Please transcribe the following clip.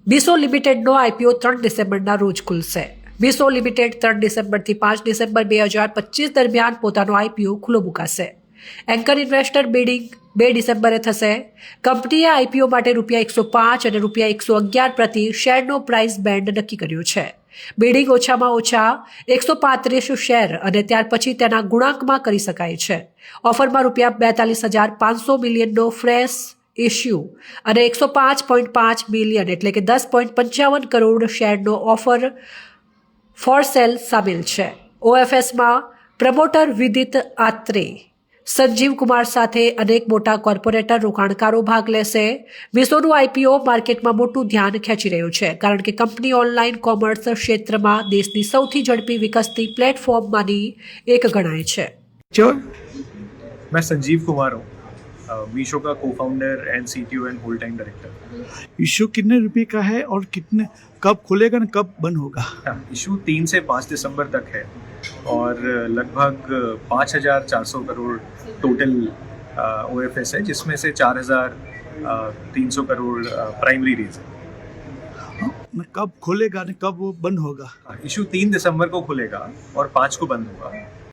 Meesho લિમિટેડનો IPO 3 ડિસેમ્બરના રોજ ખુલશે. મીશો લિમિટેડ 3 ડિસેમ્બરથી 5 ડિસેમ્બર 2025 દરમિયાન પોતાનો આઈપીઓ ખુલ્લો મૂકાશે. એન્કર ઇન્વેસ્ટર બિડિંગ 2 ડિસેમ્બરે થશે. કંપનીએ આઈપીઓ માટે ₹105 અને ₹111 પ્રતિ શેરનો પ્રાઇસ બેન્ડ નક્કી કર્યો છે. બિડિંગ ઓછામાં ઓછા 135 શેર અને ત્યાર પછી તેના ગુણાંકમાં કરી શકાય છે. ઓફરમાં ₹42,500 મિલિયનનો ફ્રેશ ઇશ્યુ અને 105.5 મિલિયન એટલે કે 10.55 કરોડ શેરનો ઓફર ફોર સેલ સામેલ છે. ઓએફએસમાં પ્રમોટર વિદિત આત્રે, સંજીવ કુમાર સાથે અનેક મોટા કોર્પોરેટર રોકાણકારો ભાગ લેશે. મીશોનું આઈપીઓ માર્કેટમાં મોટું ધ્યાન ખેંચી રહ્યું છે કારણ કે કંપની ઓનલાઈન કોમર્સ ક્ષેત્રમાં દેશની સૌથી ઝડપી વિકસતી પ્લેટફોર્મમાંની એક ગણાય છે. मैं संजीव कुमार हूँ, मीशो का को founder and CTO and whole time director. Issue कितने रुपए का है और कितने कब खुलेगा ना कब बंद होगा? इशू 3 से 5 दिसंबर तक है और लगभग 5,400 करोड़ टोटल ओएफएस है, जिसमें से 4,300 करोड़ प्राइमरी रेज है. कब खुलेगा ना कब वो बंद होगा? इशू 3 दिसंबर को खुलेगा और 5 को बंद होगा.